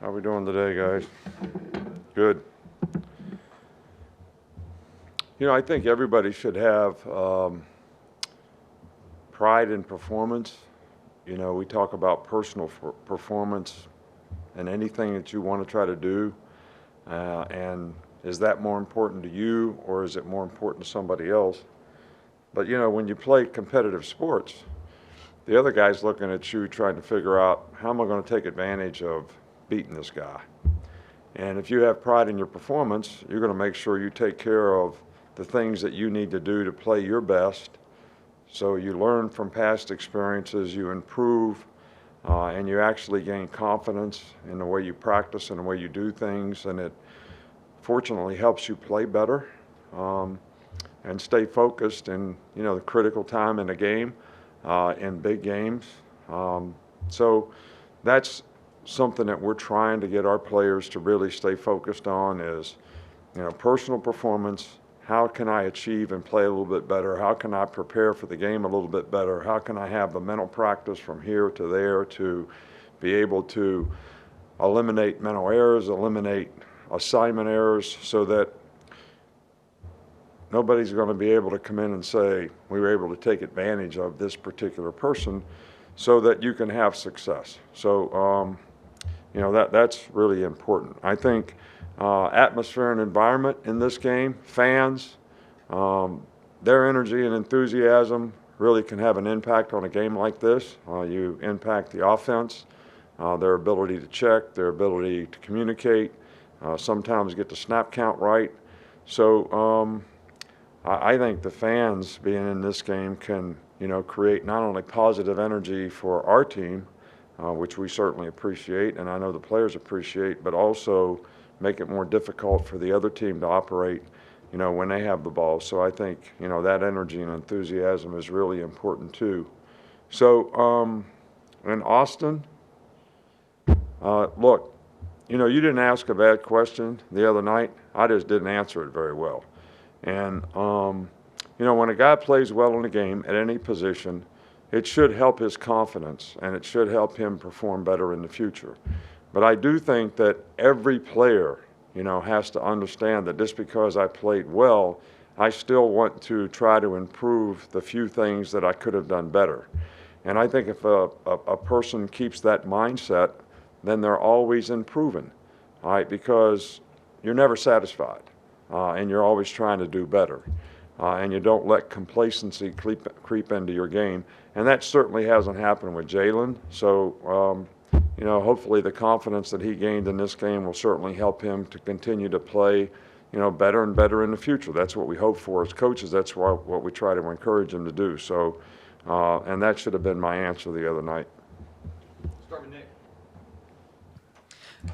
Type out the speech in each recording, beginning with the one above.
How we doing today, guys? Good. I think everybody should have pride in performance. We talk about personal performance and anything that you want to try to do. And is that more important to you or is it more important to somebody else? But, when you play competitive sports, the other guy's looking at you trying to figure out how am I going to take advantage of beating this guy. And if you have pride in your performance, you're going to make sure you take care of the things that you need to do to play your best. So you learn from past experiences, you improve, and you actually gain confidence in the way you practice and the way you do things. And it fortunately helps you play better and stay focused in, the critical time in the game, in big games. So that's something that we're trying to get our players to really stay focused on is, personal performance. How can I achieve and play a little bit better? How can I prepare for the game a little bit better? How can I have the mental practice from here to there to be able to eliminate mental errors, eliminate assignment errors so that nobody's going to be able to come in and say, we were able to take advantage of this particular person so that you can have success. So, that's really important. I think atmosphere and environment in this game, fans, their energy and enthusiasm really can have an impact on a game like this. You impact the offense, their ability to check, their ability to communicate, sometimes get the snap count right. So I think the fans being in this game can, create not only positive energy for our team, which we certainly appreciate, and I know the players appreciate, but also make it more difficult for the other team to operate, when they have the ball. So I think, that energy and enthusiasm is really important too. So in Austin, look, you didn't ask a bad question the other night. I just didn't answer it very well. And, when a guy plays well in a game at any position, it should help his confidence and it should help him perform better in the future. But I do think that every player, has to understand that just because I played well, I still want to try to improve the few things that I could have done better. And I think if a person keeps that mindset, then they're always improving, all right, because you're never satisfied and you're always trying to do better. And you don't let complacency creep into your game. And that certainly hasn't happened with Jalen. So, hopefully the confidence that he gained in this game will certainly help him to continue to play, better and better in the future. That's what we hope for as coaches. That's what we try to encourage him to do. So, and that should have been my answer the other night. Start with Nick.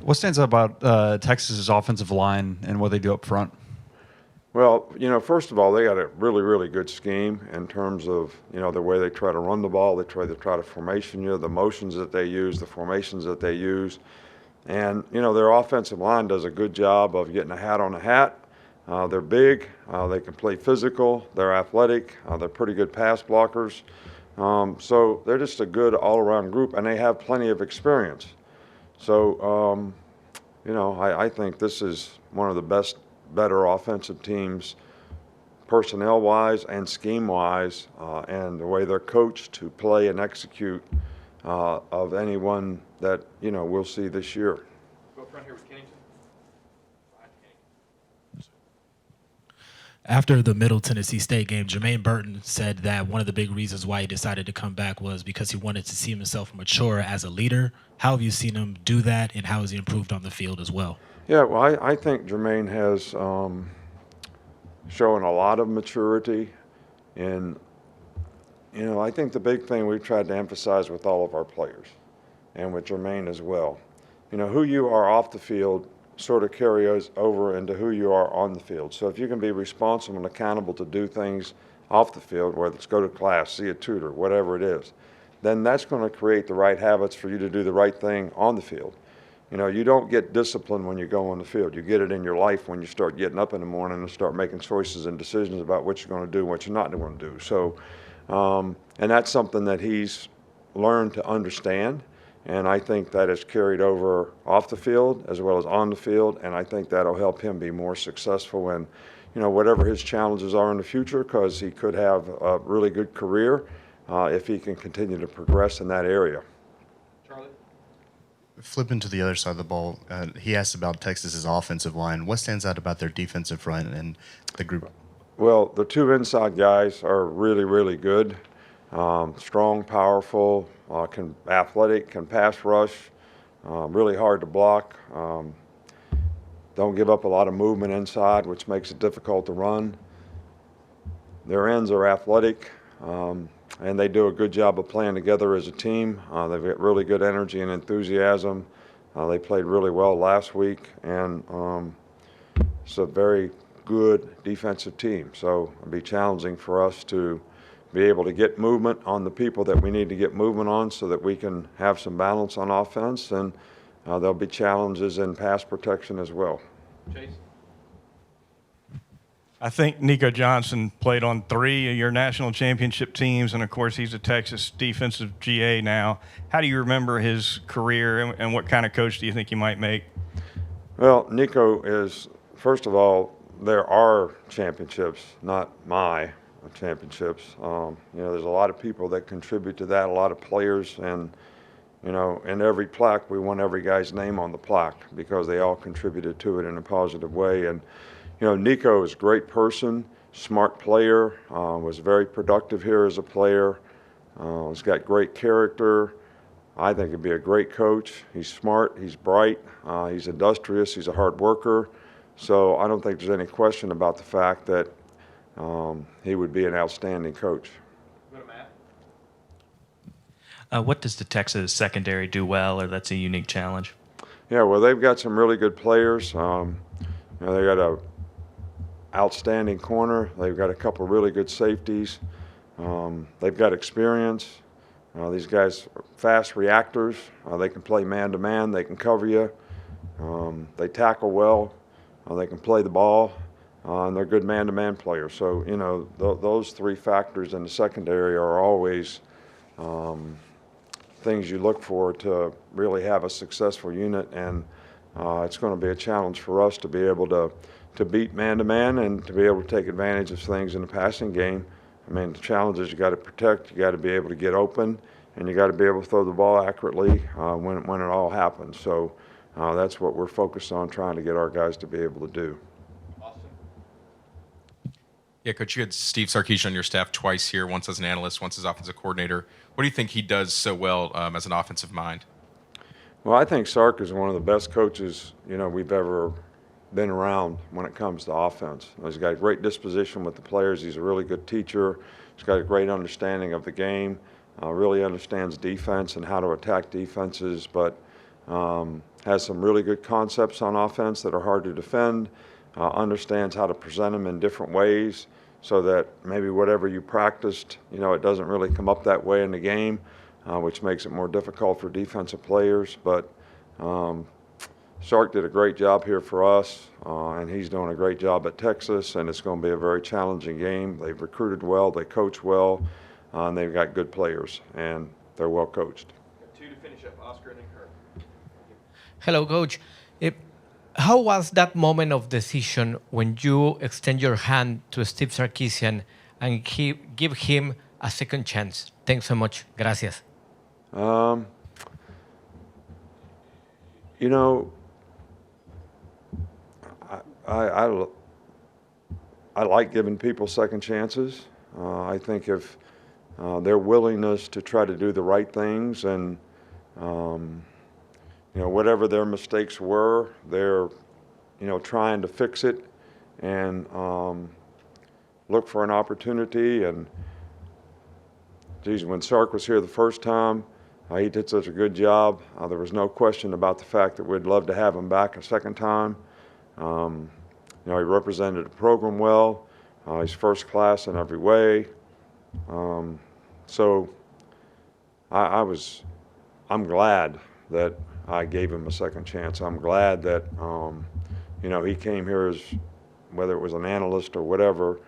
What stands out about Texas's offensive line and what they do up front? Well, first of all, they got a really, really good scheme in terms of, the way they try to run the ball. They try to formation you, the motions that they use, the formations that they use. And, their offensive line does a good job of getting a hat on a hat. They're big. They can play physical. They're athletic. They're pretty good pass blockers. So they're just a good all-around group, and they have plenty of experience. So, I think this is one of the better offensive teams personnel-wise and scheme-wise, and the way they're coached to play and execute of anyone that, we'll see this year. Go up front here with Kennington. After the Middle Tennessee State game, Jermaine Burton said that one of the big reasons why he decided to come back was because he wanted to see himself mature as a leader. How have you seen him do that, and how has he improved on the field as well? Yeah, well, I think Jermaine has shown a lot of maturity. And, I think the big thing we've tried to emphasize with all of our players and with Jermaine as well, who you are off the field sort of carries over into who you are on the field. So if you can be responsible and accountable to do things off the field, whether it's go to class, see a tutor, whatever it is, then that's going to create the right habits for you to do the right thing on the field. You don't get discipline when you go on the field. You get it in your life when you start getting up in the morning and start making choices and decisions about what you're going to do and what you're not going to do. So, and that's something that he's learned to understand And I think that is carried over off the field as well as on the field, and I think that'll help him be more successful in, whatever his challenges are in the future, because he could have a really good career if he can continue to progress in that area. Charlie? Flipping to the other side of the ball, he asked about Texas's offensive line. What stands out about their defensive front and the group? Well, the two inside guys are really, really good. Strong, powerful, athletic, can pass rush, really hard to block. Don't give up a lot of movement inside, which makes it difficult to run. Their ends are athletic, and they do a good job of playing together as a team. They've got really good energy and enthusiasm. They played really well last week, and it's a very good defensive team. So it'll be challenging for us to be able to get movement on the people that we need to get movement on so that we can have some balance on offense, and there'll be challenges in pass protection as well. Chase? I think Nico Johnson played on 3 of your national championship teams, and of course he's a Texas defensive GA now. How do you remember his career, and what kind of coach do you think he might make? Well, Nico is, first of all, there are championships, not my championships. There's a lot of people that contribute to that, a lot of players, and in every plaque we want every guy's name on the plaque because they all contributed to it in a positive way. And Nico is a great person, smart player, was very productive here as a player. He's got great character. I think he'd be a great coach. He's smart, he's bright, he's industrious, he's a hard worker. So I don't think there's any question about the fact that he would be an outstanding coach. Go to Matt. What does the Texas secondary do well, or that's a unique challenge? Yeah, well, they've got some really good players. They got a outstanding corner. They've got a couple really good safeties. They've got experience. These guys are fast reactors. They can play man-to-man. They can cover you. They tackle well. They can play the ball. And they're good man-to-man players. So, those 3 factors in the secondary are always things you look for to really have a successful unit. And it's going to be a challenge for us to be able to beat man-to-man and to be able to take advantage of things in the passing game. I mean, the challenge is you got to protect, you got to be able to get open, and you got to be able to throw the ball accurately when it all happens. So that's what we're focused on, trying to get our guys to be able to do. Austin? Yeah, Coach, you had Steve Sarkisian on your staff twice here, once as an analyst, once as offensive coordinator. What do you think he does so well as an offensive mind? Well, I think Sark is one of the best coaches, we've ever been around when it comes to offense. He's got a great disposition with the players. He's a really good teacher. He's got a great understanding of the game, really understands defense and how to attack defenses, but has some really good concepts on offense that are hard to defend, understands how to present them in different ways so that maybe whatever you practiced, it doesn't really come up that way in the game, which makes it more difficult for defensive players. But Sark did a great job here for us, and he's doing a great job at Texas, and it's going to be a very challenging game. They've recruited well, they coach well, and they've got good players, and they're well coached. Got 2 to finish up, Oscar and then Kirk. Hello, Coach. How was that moment of decision when you extend your hand to Steve Sarkisian and give him a second chance? Thanks so much. Gracias. I like giving people second chances. I think if their willingness to try to do the right things and whatever their mistakes were, they're trying to fix it and look for an opportunity. And geez, when Sark was here the first time, he did such a good job. There was no question about the fact that we'd love to have him back a second time. He represented the program well. He's first class in every way. So I'm glad that I gave him a second chance. I'm glad that he came here as, whether it was an analyst or whatever,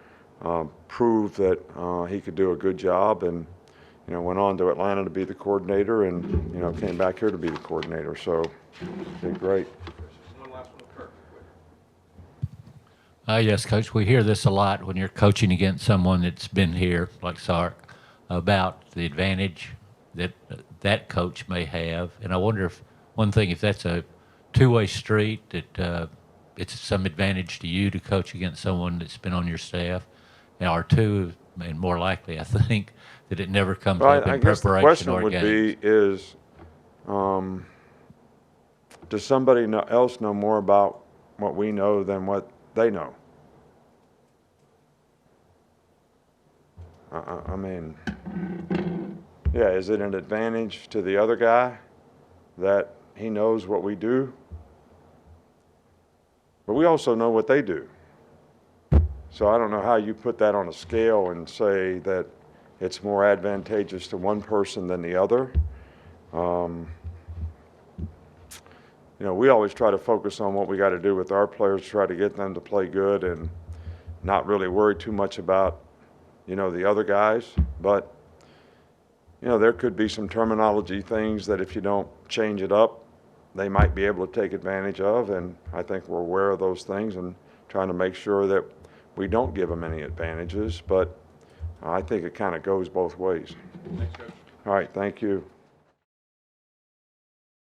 proved that he could do a good job. And you know, went on to Atlanta to be the coordinator and, you know, came back here to be the coordinator. So, did great. One last one with Kirk. Yes, Coach, we hear this a lot when you're coaching against someone that's been here, like Sark, about the advantage that that coach may have. And I wonder if if that's a two-way street, that it's some advantage to you to coach against someone that's been on your staff, or two, and more likely, I think, that it never comes Well, up in I guess the preparation question or would games. be is, does somebody else know more about what we know than what they know? I mean, yeah, is it an advantage to the other guy that he knows what we do? But we also know what they do. So I don't know how you put that on a scale and say that it's more advantageous to one person than the other. You know, we always try to focus on what we got to do with our players, try to get them to play good and not really worry too much about, you know, the other guys. But, you know, there could be some terminology things that if you don't change it up, they might be able to take advantage of. And I think we're aware of those things and trying to make sure that we don't give them any advantages. But I think it kind of goes both ways. Thanks, Coach. All right, thank you.